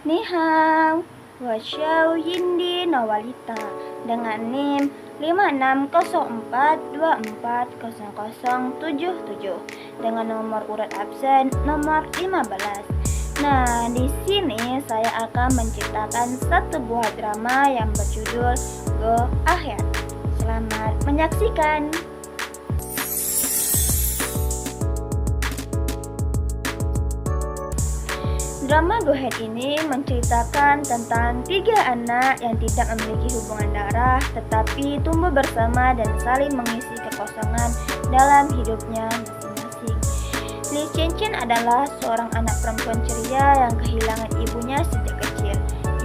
Ni hao, wa xiao yindi nawalita dengan NIM 5604240077 dengan nomor urut absen nomor 15. Nah, di sini saya akan menceritakan satu buah drama yang berjudul Go Ahead. Selamat menyaksikan. Drama Go Ahead ini menceritakan tentang 3 anak yang tidak memiliki hubungan darah tetapi tumbuh bersama dan saling mengisi kekosongan dalam hidupnya masing-masing. Li Chen adalah seorang anak perempuan ceria yang kehilangan ibunya sejak kecil.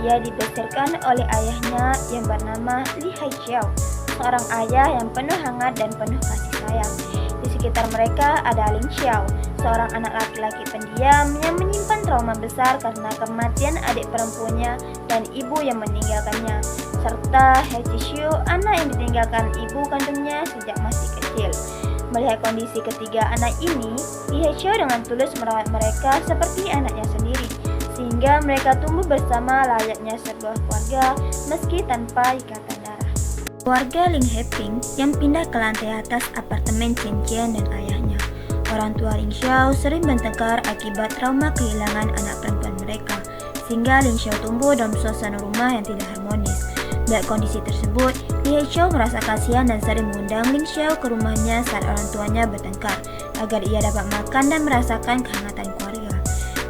Ia dibesarkan oleh ayahnya yang bernama Li Haixiao, seorang ayah yang penuh hangat dan penuh kasih sayang. Di sekitar mereka ada Ling Xiao, seorang anak laki-laki pendiam yang menyimpan trauma besar karena kematian adik perempuannya dan ibu yang meninggalkannya, serta He Zhixiu, anak yang ditinggalkan ibu kandungnya sejak masih kecil. Melihat kondisi ketiga anak ini, Li Haixiao dengan tulus merawat mereka seperti anaknya sendiri, sehingga mereka tumbuh bersama layaknya sebuah keluarga meski tanpa ikatan darah. Keluarga Ling Heping yang pindah ke lantai atas apartemen Chen Qian dan ayahnya. Orang tua Ling Xiao sering bertengkar akibat trauma kehilangan anak perempuan mereka, sehingga Ling Xiao tumbuh dalam suasana rumah yang tidak harmonis. Melihat kondisi tersebut, Li Haixiao merasa kasihan dan sering mengundang Ling Xiao ke rumahnya saat orang tuanya bertengkar, agar ia dapat makan dan merasakan kehangatan keluarga.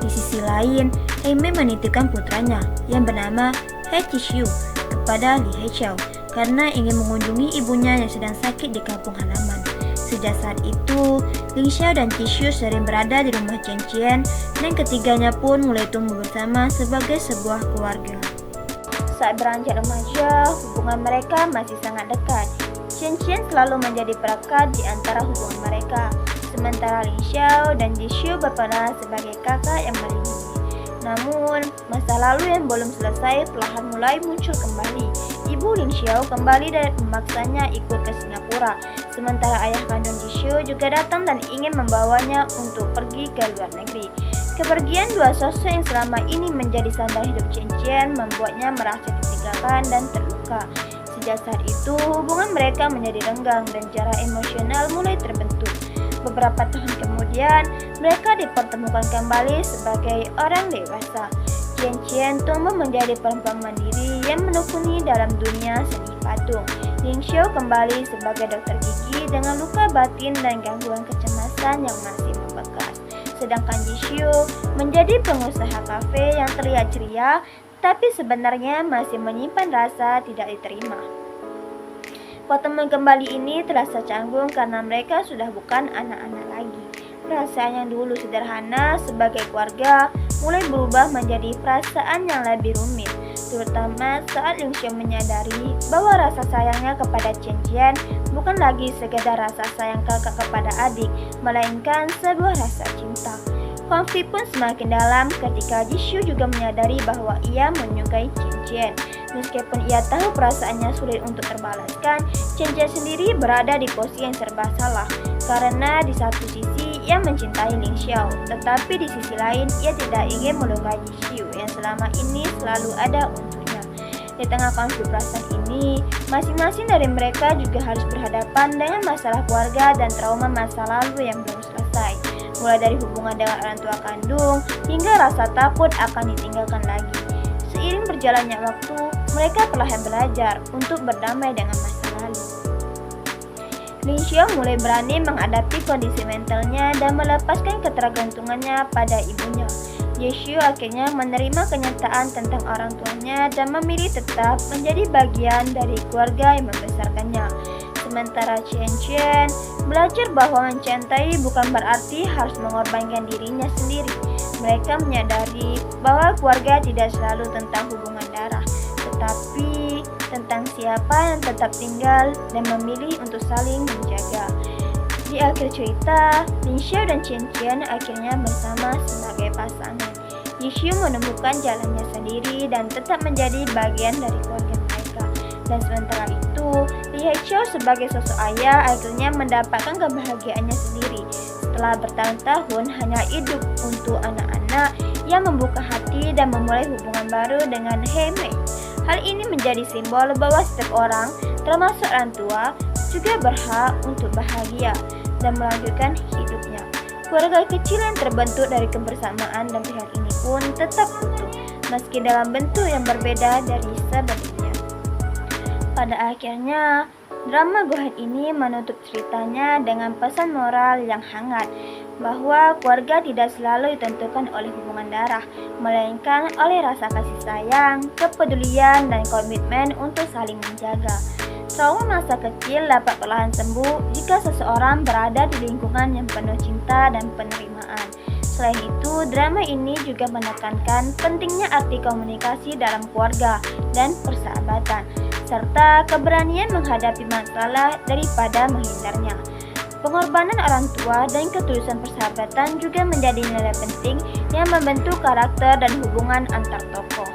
Di sisi lain, He Mei menitipkan putranya yang bernama He Zhixiu kepada Li Haixiao karena ingin mengunjungi ibunya yang sedang sakit di kampung halaman. Sejak saat itu, Ling Xiao dan Zhixiu sering berada di rumah Chen Qian dan ketiganya pun mulai tumbuh bersama sebagai sebuah keluarga. Saat beranjak remaja, hubungan mereka masih sangat dekat. Chen Qian selalu menjadi perekat di antara hubungan mereka, sementara Ling Xiao dan Zhixiu berperan sebagai kakak yang melindungi. Namun, masa lalu yang belum selesai perlahan mulai muncul kembali. Ibu Ling Xiao kembali dan memaksanya ikut ke Singapura, sementara ayah kandung Zhixiu juga datang dan ingin membawanya untuk pergi ke luar negeri. Kepergian dua sosok yang selama ini menjadi sandal hidup Chen Qian membuatnya merasa ditinggalkan dan terluka. Sejak saat itu, hubungan mereka menjadi renggang dan jarak emosional mulai terbentuk. Beberapa tahun kemudian, mereka dipertemukan kembali sebagai orang dewasa. Chen Qian tumbuh menjadi perempuan mandiri yang menekuni dalam dunia seni patung. Ling Xiao kembali sebagai dokter gigi dengan luka batin dan gangguan kecemasan yang masih membekas. Sedangkan Zhixiu menjadi pengusaha kafe yang terlihat ceria, tapi sebenarnya masih menyimpan rasa tidak diterima. Pertemuan kembali ini terasa canggung karena mereka sudah bukan anak-anak lagi. Perasaan yang dulu sederhana sebagai keluarga mulai berubah menjadi perasaan yang lebih rumit, terutama saat Ling Xiao menyadari bahwa rasa sayangnya kepada Chen Qian bukan lagi sekedar rasa sayang kakak kepada adik, melainkan sebuah rasa cinta. Konflik pun semakin dalam ketika Zhixiu juga menyadari bahwa ia menyukai Chen Qian. Meskipun ia tahu perasaannya sulit untuk terbalaskan, Chen Qian sendiri berada di posisi yang serba salah, karena di satu sisi ia mencintai Ling Xiao, tetapi di sisi lain ia tidak ingin melukai Zhixiu yang selama ini selalu ada untuknya. Di tengah konflik perasaan ini, masing-masing dari mereka juga harus berhadapan dengan masalah keluarga dan trauma masa lalu yang belum selesai, mulai dari hubungan dengan orang tua kandung hingga rasa takut akan ditinggalkan lagi. Seiring berjalannya waktu, mereka perlahan belajar untuk berdamai dengan masa lalu. Ling Xiao mulai berani menghadapi kondisi mentalnya dan melepaskan ketergantungannya pada ibunya. Zhixiu akhirnya menerima kenyataan tentang orang tuanya dan memilih tetap menjadi bagian dari keluarga yang membesarkannya. Sementara Chen Qian belajar bahwa mencintai bukan berarti harus mengorbankan dirinya sendiri. Mereka menyadari bahwa keluarga tidak selalu tentang hubungan darah, tetapi tentang siapa yang tetap tinggal dan memilih untuk saling menjaga. Di akhir cerita, Ling Xiao dan Chen Qian akhirnya bersama sebagai pasangan. Zhixiu menemukan jalannya sendiri dan tetap menjadi bagian dari keluarga mereka. Dan sementara itu, Li Haixiao sebagai sosok ayah akhirnya mendapatkan kebahagiaannya sendiri. Setelah bertahun-tahun hanya hidup untuk anak-anak, yang membuka hati dan memulai hubungan baru dengan Hei. Hal ini menjadi simbol bahwa setiap orang, termasuk orang tua, juga berhak untuk bahagia dan melanjutkan hidupnya. Keluarga kecil yang terbentuk dari kebersamaan dan pilihan ini pun tetap utuh, meski dalam bentuk yang berbeda dari sebelumnya. Pada akhirnya, drama Go Ahead ini menutup ceritanya dengan pesan moral yang hangat, bahwa keluarga tidak selalu ditentukan oleh hubungan darah, melainkan oleh rasa kasih sayang, kepedulian, dan komitmen untuk saling menjaga. Trauma masa kecil dapat perlahan sembuh jika seseorang berada di lingkungan yang penuh cinta dan penerimaan. Selain itu, drama ini juga menekankan pentingnya arti komunikasi dalam keluarga dan persahabatan, serta keberanian menghadapi masalah daripada menghindarnya. Pengorbanan orang tua dan ketulusan persahabatan juga menjadi nilai penting yang membentuk karakter dan hubungan antar tokoh.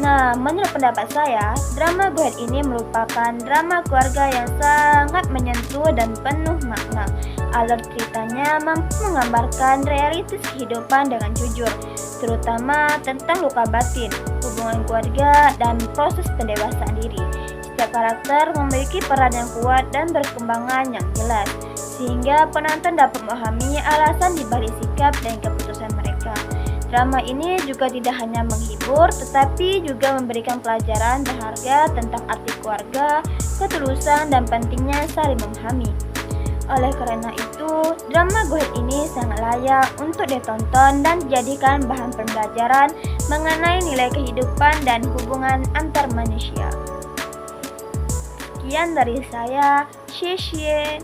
Nah, menurut pendapat saya, drama Go Ahead ini merupakan drama keluarga yang sangat menyentuh dan penuh makna. Alur ceritanya mampu menggambarkan realitas kehidupan dengan jujur, terutama tentang luka batin, hubungan keluarga, dan proses pendewasaan diri. Setiap karakter memiliki peran yang kuat dan berkembangan yang jelas, sehingga penonton dapat memahami alasan dibalik sikap dan keputusan mereka. Drama ini juga tidak hanya menghibur, tetapi juga memberikan pelajaran berharga tentang arti keluarga, ketulusan, dan pentingnya saling memahami. Oleh karena itu, drama Go Ahead ini sangat layak untuk ditonton dan dijadikan bahan pembelajaran mengenai nilai kehidupan dan hubungan antar manusia. Sekian dari saya, xie xie.